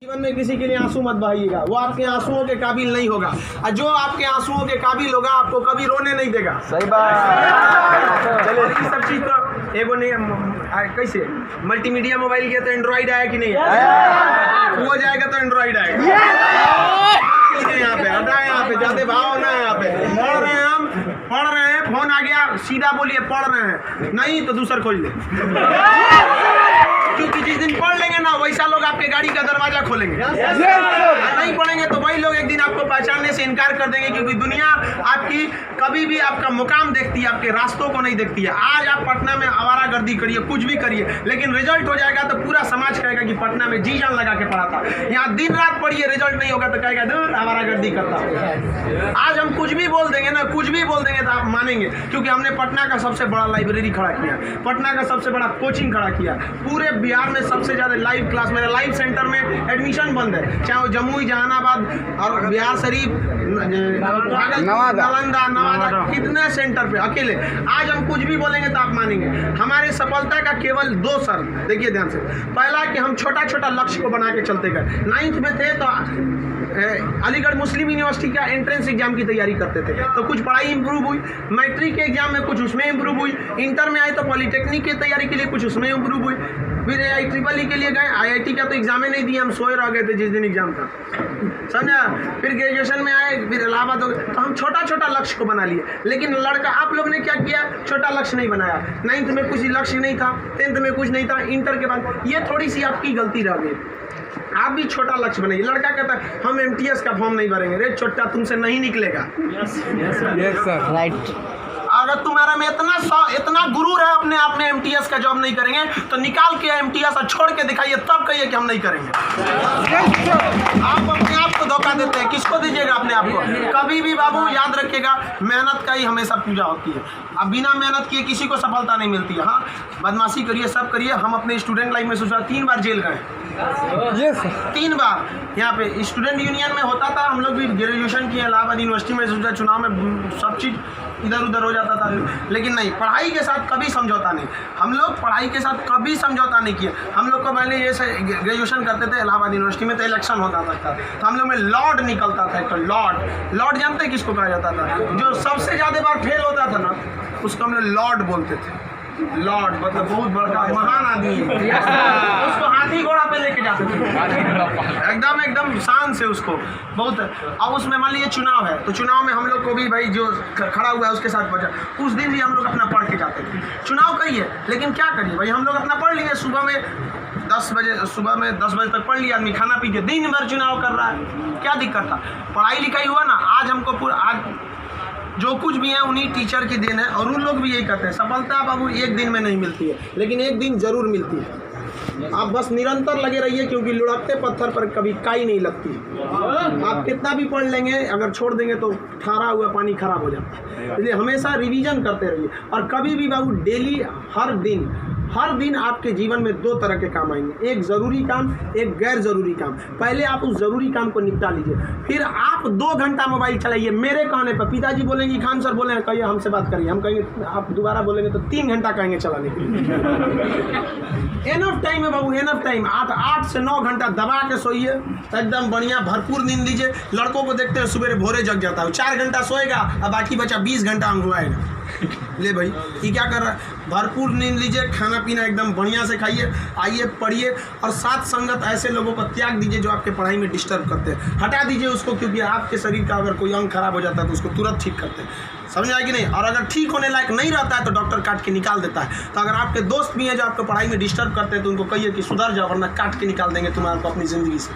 जीवन में किसी के लिए आंसू मत बहाइएगा, वो आपके आंसुओं के काबिल नहीं होगा, और जो आपके आंसुओं के काबिल होगा आपको कभी रोने नहीं देगा। सही बात। चलिए ये सब चीज तो एगो ने कैसे मल्टीमीडिया मोबाइल किया तो एंड्रॉइड आया कि नहीं आया, वो जाएगा तो एंड्रॉइड आएगा। यहाँ पे हटा, यहाँ पे जाते भाव ना, यहाँ पे पढ़ रहे हैं, हम पढ़ रहे हैं, फोन आ गया सीधा बोलिए पढ़ रहे हैं, नहीं तो दूसरा खोल ले, क्योंकि जिस दिन पढ़ लेंगे ना वैसा लोग आपके गाड़ी का दरवाजा खोलेंगे। नहीं पढ़ेंगे तो वही लोग एक दिन आपको पहचानने से इनकार कर देंगे, क्योंकि दुनिया आपकी कभी भी आपका मुकाम देखती है, आपके रास्तों को नहीं देखती है। आज आप पटना में आवारागर्दी करिए, कुछ भी करिए, लेकिन रिजल्ट हो जाएगा तो पूरा समाज कहेगा कि पटना में जी जान लगा के पढ़ा था। यहाँ दिन रात पढ़िए, रिजल्ट नहीं होगा तो कहेगा दूर आवारागर्दी करता। आज हम कुछ भी बोल देंगे ना, कुछ भी बोल देंगे तो आप मानेंगे, क्योंकि हमने पटना का सबसे बड़ा लाइब्रेरी खड़ा किया, पटना का सबसे बड़ा कोचिंग खड़ा किया, पूरे बिहार में सबसे ज्यादा लाइव क्लास, मेरे लाइव सेंटर में एडमिशन बंद है, चाहे वो जमुई, जहानाबाद और बिहार शरीफ, नालंदा, नवादा, कितने सेंटर पे अकेले। आज हम कुछ भी बोलेंगे तो आप मानेंगे। हमारे सफलता का केवल 2 शर्त, देखिए ध्यान से। पहला कि हम छोटा छोटा लक्ष्य को बना के चलते गए। 9th में थे तो अलीगढ़ मुस्लिम यूनिवर्सिटी का एंट्रेंस एग्जाम की तैयारी करते थे, तो कुछ पढ़ाई इंप्रूव हुई, मैट्रिक के एग्जाम में कुछ उसमें इंप्रूव हुई, इंटर में आए तो पॉलिटेक्निक की तैयारी के लिए कुछ उसमें इंप्रूव हुई, फिर IEEE के लिए गए, IIT का तो एग्जाम ही नहीं दिया, हम सोए रह गए थे जिस दिन एग्जाम था, समझा। फिर ग्रेजुएशन में आए, फिर इलाहाबाद हो गए, तो हम छोटा छोटा लक्ष्य को बना लिए। लेकिन लड़का आप लोग ने क्या किया, छोटा लक्ष्य नहीं बनाया। 9th में कुछ लक्ष्य नहीं था, 10th में कुछ नहीं था, इंटर के बाद ये थोड़ी सी आपकी गलती रह गई। आप भी छोटा लक्ष्य बनाइए। लड़का कहता है हम MTS का फॉर्म नहीं भरेंगे, रे छोटा तुमसे नहीं निकलेगा। राइट। अगर तुम्हारा में इतना गुरूर है अपने आप में MTS का जॉब नहीं करेंगे तो निकाल के MTS और छोड़ के दिखाइए, तब कहिए कि हम नहीं करेंगे। आप अपने आप को धोखा देते हैं, किसको दीजिएगा अपने आप को। कभी भी बाबू याद रखिएगा, मेहनत का ही हमेशा पूजा होती है। अब बिना मेहनत किए किसी को सफलता नहीं मिलती है। हाँ, बदमाशी करिए, सब करिए। हम अपने स्टूडेंट लाइफ में सोचा 3 बार जेल गए, 3 बार। यहाँ पे स्टूडेंट यूनियन में होता था, हम लोग भी ग्रेजुएशन किए इलाहाबाद यूनिवर्सिटी में, सोचा चुनाव में सब चीज़ इधर उधर हो जाता था, लेकिन नहीं, पढ़ाई के साथ कभी समझौता नहीं। हम लोग पढ़ाई के साथ कभी समझौता नहीं किए। हम लोग को पहले ये ग्रेजुएशन करते थे इलाहाबाद यूनिवर्सिटी में, तो इलेक्शन होता था, तो हम लोग में लॉर्ड निकलता था। तो लॉर्ड जानते हैं किसको कहा जाता था? जो सबसे ज़्यादा बार फेल होता था ना, उसको हम लोग लॉर्ड बोलते थे। लॉर्ड मतलब बहुत बड़ा महान आदमी है, उसको हाथी घोड़ा पे लेके जाते थे, एकदम शान से उसको बहुत। अब उसमें मान लीजिए चुनाव है, तो चुनाव में हम लोग को भी भाई जो खड़ा हुआ है उसके साथ बचा, उस दिन भी हम लोग अपना पढ़ के जाते थे। चुनाव कही है, लेकिन क्या करिए भाई, हम लोग अपना पढ़ लिए। सुबह में 10 बजे तक पढ़ लिया आदमी, खाना पी के दिन भर चुनाव कर रहा है, क्या दिक्कत था? पढ़ाई लिखाई हुआ ना। आज हमको आज जो कुछ भी है उन्हीं टीचर की देन है, और उन लोग भी यही कहते हैं सफलता बाबू एक दिन में नहीं मिलती है, लेकिन एक दिन जरूर मिलती है। आप बस निरंतर लगे रहिए, क्योंकि लुढ़कते पत्थर पर कभी काई नहीं लगती। आप कितना भी पढ़ लेंगे, अगर छोड़ देंगे तो ठहरा हुआ पानी खराब हो जाता है। इसलिए हमेशा रिवीजन करते रहिए, और कभी भी बाबू डेली हर दिन आपके जीवन में 2 तरह के काम आएंगे, एक ज़रूरी काम, एक गैर ज़रूरी काम। पहले आप उस ज़रूरी काम को निपटा लीजिए, फिर आप 2 घंटा मोबाइल चलाइए। मेरे कहने पर पिताजी बोलेंगे खान सर बोलेंगे कहिए हमसे बात करिए, हम कहेंगे आप दोबारा बोलेंगे तो 3 घंटा कहेंगे चलाने के लिए। एनफ टाइम है बाबू, एनफ टाइम। आप 8 से 9 घंटा दबा के सोइए, एकदम बढ़िया भरपूर नींद लीजिए। लड़कों को देखते हैं सुबह भोरे जग जाता है, 4 घंटा सोएगा और बाकी बचा 20 घंटा अंगुआएगा। ले भाई ये क्या कर रहा है? भरपूर नींद लीजिए, खाना पीना एकदम बढ़िया से खाइए, आइए पढ़िए, और साथ संगत ऐसे लोगों को त्याग दीजिए जो आपके पढ़ाई में डिस्टर्ब करते हैं। हटा दीजिए उसको, क्योंकि आपके शरीर का अगर कोई अंग खराब हो जाता है तो उसको तुरंत ठीक करते हैं, समझ आए कि नहीं? और अगर ठीक होने लायक नहीं रहता है तो डॉक्टर काट के निकाल देता है। तो अगर आपके दोस्त भी हैं जो आपको पढ़ाई में डिस्टर्ब करते हैं तो उनको कहिए कि सुधर जाओ, वरना काट के निकाल देंगे तुम्हारे को अपनी ज़िंदगी से।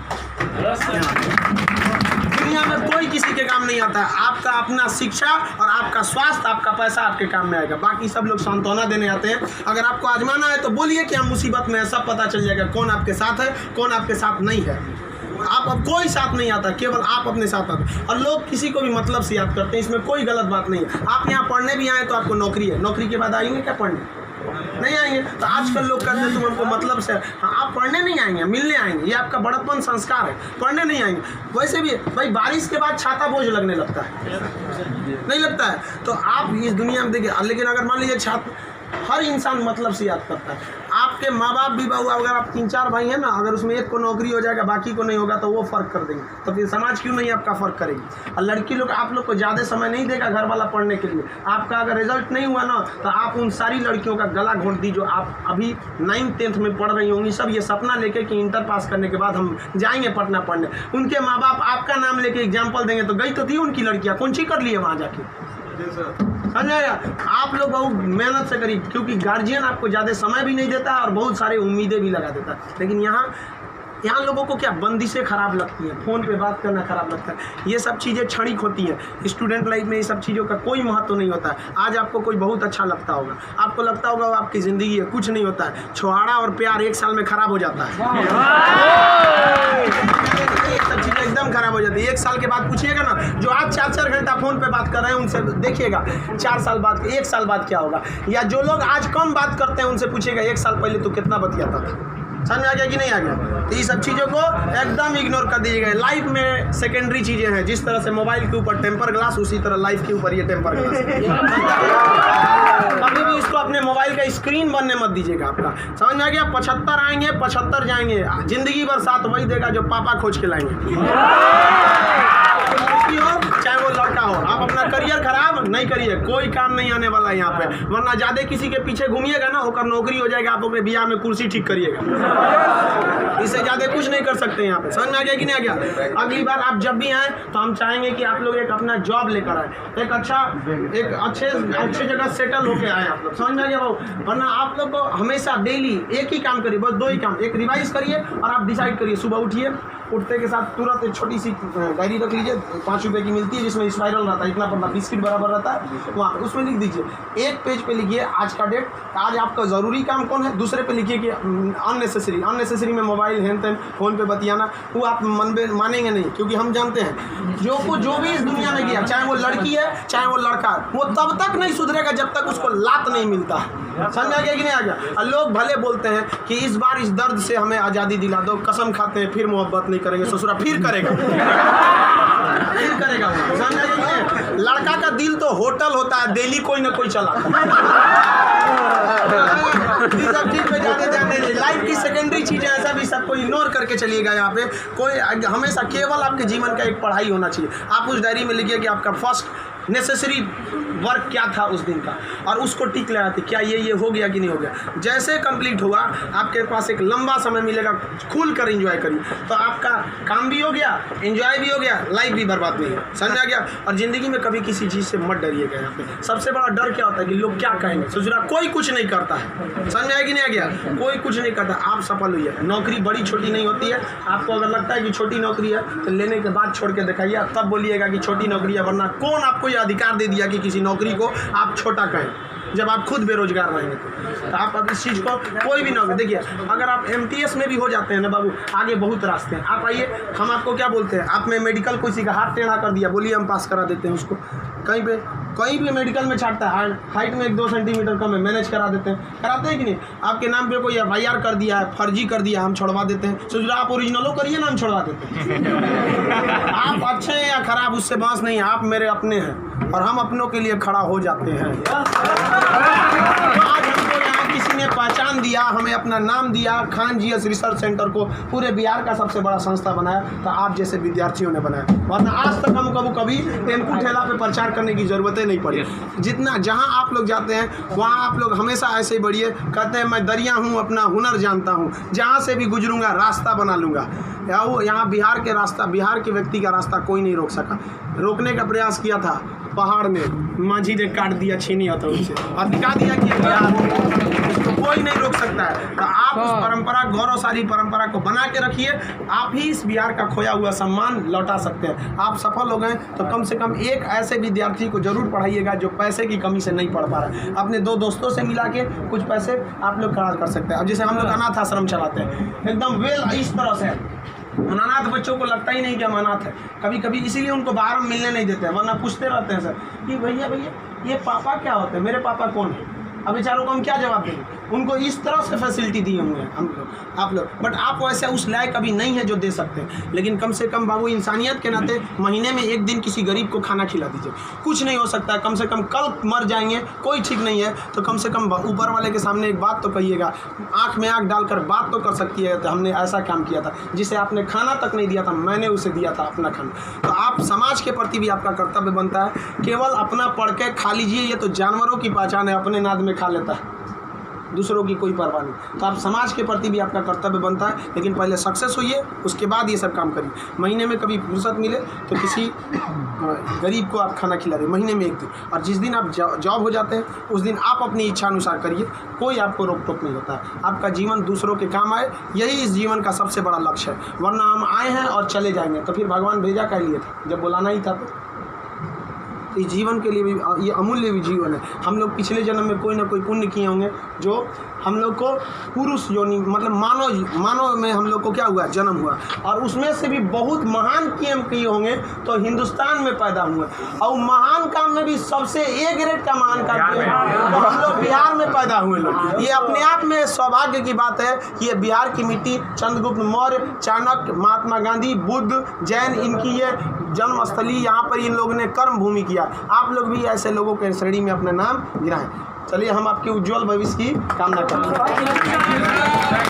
दुनिया में कोई किसी के काम नहीं आता है। आपका अपना शिक्षा और आपका स्वास्थ्य, आपका पैसा आपके काम में आएगा। बाकी सब लोग सांत्वना देने आते हैं। अगर आपको आजमाना है तो बोलिए कि हम मुसीबत में है, सब पता चल जाएगा कौन आपके साथ है, कौन आपके साथ नहीं है। आप अब कोई साथ नहीं आता, केवल आप अपने साथ आते। और लोग किसी को भी मतलब से याद करते हैं, इसमें कोई गलत बात नहीं है। आप यहाँ पढ़ने भी आए तो आपको नौकरी है, नौकरी के बाद आएंगे क्या पढ़ने? नहीं आएंगे। तो आजकल लोग कहते हैं तुम हमको मतलब से, हाँ आप पढ़ने नहीं आएंगे, मिलने आएंगे। ये आपका बड़प्पन संस्कार है, पढ़ने नहीं आएंगे। वैसे भी भाई बारिश के बाद छाता बोझ लगने लगता है, नहीं लगता है? तो आप इस दुनिया में देखिए, लेकिन अगर मान लीजिए छात्र, हर इंसान मतलब से याद करता है। आप आपके माँ बाप भी बहू, अगर आप 3-4 भाई हैं ना, अगर उसमें एक को नौकरी हो जाएगा बाकी को नहीं होगा तो वो फ़र्क कर देंगे, तो फिर समाज क्यों नहीं आपका फ़र्क करेगी। और लड़की लोग आप लोग को ज़्यादा समय नहीं देगा घर वाला पढ़ने के लिए। आपका अगर रिजल्ट नहीं हुआ ना तो आप उन सारी लड़कियों का गला घोट दी जो आप अभी 9th-10th में पढ़ रही होंगी, सब ये सपना लेके कि इंटर पास करने के बाद हम जाएंगे पटना पढ़ने। उनके माँ बाप आपका नाम लेके एग्जाम्पल देंगे तो गई तो थी उनकी लड़कियाँ, कौन सी कर लिए वहाँ जाके। समझाएगा। आप लोग बहुत मेहनत से करिए, क्योंकि गार्जियन आपको ज़्यादा समय भी नहीं देता और बहुत सारे उम्मीदें भी लगा देता है। लेकिन यहाँ लोगों को क्या बंदिशें खराब लगती हैं, फ़ोन पे बात करना खराब लगता है, ये सब चीज़ें क्षणिक होती हैं। स्टूडेंट लाइफ में ये सब चीज़ों का कोई महत्व नहीं होता है। आज आपको कोई बहुत अच्छा लगता होगा, आपको लगता होगा वो आपकी ज़िंदगी है, कुछ नहीं होता है। छुहाड़ा और प्यार 1 साल में ख़राब हो जाता है, सब चीज़ें एकदम खराब हो जाती है। 1 साल के बाद पूछिएगा ना, जो आज 4-4 घंटा फ़ोन पे बात कर रहे हैं उनसे देखिएगा 4 साल बाद 1 साल बाद क्या होगा। या जो लोग आज कम बात करते हैं उनसे पूछिएगा 1 साल पहले तो कितना बतियाता था। समझ आ गया कि नहीं आ गया। तो ये सब चीज़ों को एकदम इग्नोर कर दीजिएगा। लाइफ में सेकेंडरी चीज़ें हैं, जिस तरह से मोबाइल के ऊपर टेम्पर ग्लास, उसी तरह लाइफ के ऊपर ये टेम्पर ग्लास। कभी भी इसको अपने मोबाइल का स्क्रीन बनने मत दीजिएगा आपका। समझ में आ गया। 75 आएंगे 75 जाएंगे, जिंदगी भर साथ वही देगा जो पापा खोज के लाएंगे। चाहे वो लड़का हो, आप अपना करियर खराब नहीं करिए, कोई काम नहीं आने वाला है यहाँ पे। वरना ज्यादा किसी के पीछे घूमिएगा ना, होकर नौकरी हो जाएगा, आप अपने बियाह में कुर्सी ठीक करिएगा, इससे ज्यादा कुछ नहीं कर सकते यहाँ पे। समझ में आ गया कि नहीं आ गया। अगली बार आप जब भी आए तो हम चाहेंगे कि आप लोग एक अपना जॉब लेकर आए, एक अच्छे जगह सेटल होके आए आप लोग। समझ में आ गया भाव। वरना आप लोग को हमेशा डेली एक ही काम करिए, बस 2 ही काम। एक रिवाइज करिए और आप डिसाइड करिए, सुबह उठिए, उठते के साथ तुरंत एक छोटी सी डायरी रख लीजिए, 5 रुपए की मिलती है, जिसमें स्पाइरल रहता है, इतना पड़ता बिस्किट बराबर रहता है, वहाँ उसमें लिख दीजिए। एक पेज पे लिखिए आज का डेट, आज आपका ज़रूरी काम कौन है। दूसरे पे लिखिए कि अननेसेसरी में मोबाइल हैन तैन फ़ोन पे बतियाना, वो आप मानेंगे नहीं, क्योंकि हम जानते हैं जो भी इस दुनिया में किया, चाहे वो लड़की है चाहे वो लड़का है, वो तब तक नहीं सुधरेगा जब तक उसको लात नहीं मिलता है। समझ आ गया कि नहीं आ गया। और लोग भले बोलते हैं कि इस बार इस दर्द से हमें आज़ादी दिला दो, कसम खाते हैं फिर मोहब्बत नहीं करेंगे, ससुरा फिर करेगा फिर करेगा। समझ आ गया कि नहीं। लड़का का दिल तो होटल होता है, दिल्ली कोई ना कोई चलाता है। सब चीज़ पे ज़्यादा ध्यान दीजिए। लाइफ की सेकेंडरी चीज़ें ऐसा भी सबको इग्नोर करके चलिएगा। यहाँ पे कोई हमेशा केवल आपके जीवन का एक पढ़ाई होना चाहिए। आप उस डायरी में लिखिए कि आपका फर्स्ट नेसेसरी वर्क क्या था उस दिन का, और उसको टिक लगाते क्या ये हो गया कि नहीं हो गया। जैसे कंप्लीट हुआ आपके पास एक लंबा समय मिलेगा, खुल कर एंजॉय करिए, तो आपका काम भी हो गया, एंजॉय भी हो गया, लाइफ भी बर्बाद नहीं है। समझ आ गया। और ज़िंदगी में कभी किसी चीज़ से मत डरिएगा। यहाँ पे सबसे बड़ा डर क्या होता है कि लोग क्या कहेंगे। ससुरा कोई कुछ नहीं करता है, समझ आया कि नहीं आ गया। कोई कुछ नहीं करता, आप सफल हुई है। नौकरी बड़ी छोटी नहीं होती है। आपको अगर लगता है कि छोटी नौकरी है तो लेने के बाद छोड़ के दिखाइए, तब बोलिएगा कि छोटी नौकरी है। वरना कौन आपको ये अधिकार दे दिया कि किसी नौकरी को आप छोटा कहें, जब आप खुद बेरोजगार रहेंगे तो आप अब इस चीज़ को कोई भी नौकरी देखिए। अगर आप MTS में भी हो जाते हैं ना बाबू, आगे बहुत रास्ते हैं। आप आइए, हम आपको क्या बोलते हैं, आप में मेडिकल किसी का हाथ टेढ़ा कर दिया, बोलिए हम पास करा देते हैं उसको। कहीं भी मेडिकल में छाटता है, हाइट में 1-2 सेंटीमीटर कम है, मैनेज करा देते हैं। कराते हैं कि नहीं। आपके नाम पे कोई FIR कर दिया है, फर्जी कर दिया, हम छोड़वा देते हैं। सोच रहे आप ओरिजिनलो करिए ना, हम छोड़वा देते हैं। आप अच्छे हैं या खराब उससे बहस नहीं है, आप मेरे अपने हैं और हम अपनों के लिए खड़ा हो जाते हैं। आज हमको यहाँ किसी ने पहचान दिया, हमें अपना नाम दिया, खान GS रिसर्च सेंटर को पूरे बिहार का सबसे बड़ा संस्था बनाया, तो आप जैसे विद्यार्थियों ने बनाया। वरना आज तक हम कभी टेम्पू ठेला पे प्रचार करने की ज़रूरतें नहीं पड़ी। जितना जहाँ आप लोग जाते हैं वहाँ आप लोग हमेशा ऐसे ही बढ़िए। कहते हैं मैं दरिया हूँ, अपना हुनर जानता हूँ, जहाँ से भी गुजरूंगा रास्ता बना लूँगा। यहाँ बिहार के व्यक्ति का रास्ता कोई नहीं रोक सका। रोकने का प्रयास किया था पहाड़ में, माझी ने काट दिया छीनी हथौड़ी से और दिखा दिया कि इसको कोई नहीं रोक सकता है। तो आप उस परंपरा, गौरवशाली परंपरा को बना के रखिए। आप ही इस बिहार का खोया हुआ सम्मान लौटा सकते हैं। आप सफल हो गए तो कम से कम एक ऐसे विद्यार्थी को जरूर पढ़ाइएगा जो पैसे की कमी से नहीं पढ़ पा रहा है। अपने 2 दोस्तों से मिला के कुछ पैसे आप लोग खर्च कर सकते हैं। अब जैसे हम लोग अनाथ आश्रम चलाते हैं, एकदम इस तरह से अनाथ बच्चों को लगता ही नहीं कि हम अनाथ है। कभी कभी इसीलिए उनको बाहर हम मिलने नहीं देते हैं, वरना पूछते रहते हैं सर कि भैया ये पापा क्या होते हैं, मेरे पापा कौन है। अब बेचारों को हम क्या जवाब देंगे। उनको इस तरह से फैसिलिटी दिए हुए हैं हम लोग, आप लोग। बट आप वैसे उस लायक अभी नहीं है जो दे सकते हैं। लेकिन कम से कम बाबू इंसानियत के नाते महीने में एक दिन किसी गरीब को खाना खिला दीजिए। कुछ नहीं हो सकता है, कम से कम कल मर जाएंगे, कोई ठीक नहीं है, तो कम से कम ऊपर वाले के सामने एक बात तो कहिएगा, आँख में आँख डालकर बात तो कर सकती है, तो हमने ऐसा काम किया था जिसे आपने खाना तक नहीं दिया था, मैंने उसे दिया था अपना खाना। तो आप समाज के प्रति भी आपका कर्तव्य बनता है। केवल अपना पढ़ के खा लीजिए, ये तो जानवरों की पहचान है, अपने नाद में खा लेता है, दूसरों की कोई परवाह नहीं। तो आप समाज के प्रति भी आपका कर्तव्य बनता है, लेकिन पहले सक्सेस होइए, उसके बाद ये सब काम करिए। महीने में कभी फुर्सत मिले तो किसी गरीब को आप खाना खिला रहे महीने में एक दिन, और जिस दिन आप जॉब हो जाते हैं उस दिन आप अपनी इच्छा अनुसार करिए, कोई आपको रोक टोक नहीं होता है। आपका जीवन दूसरों के काम आए, यही इस जीवन का सबसे बड़ा लक्ष्य है। वरना हम आए हैं और चले जाएंगे, तो फिर भगवान भेजा क्या लिए था, जब बुलाना ही था। तो इस जीवन के लिए भी ये अमूल्य भी जीवन है। हम लोग पिछले जन्म में कोई ना कोई पुण्य किए होंगे जो हम लोग को पुरुष योनि मतलब मानव में हम लोग को क्या हुआ, जन्म हुआ, और उसमें से भी बहुत महान काम किए होंगे तो हिंदुस्तान में पैदा हुए। और महान काम में भी सबसे ए ग्रेड का महान काम किए तो हम लोग बिहार में पैदा हुए लोग। ये अपने आप में सौभाग्य की बात है। ये बिहार की मिट्टी, चंद्रगुप्त मौर्य, चाणक्य, महात्मा गांधी, बुद्ध, जैन, इनकी ये जन्मस्थली, यहाँ पर इन लोगों ने कर्म भूमि किया। आप लोग भी ऐसे लोगों के श्रेणी में अपना नाम गिराएं। चलिए हम आपके उज्जवल भविष्य की कामना करते हैं।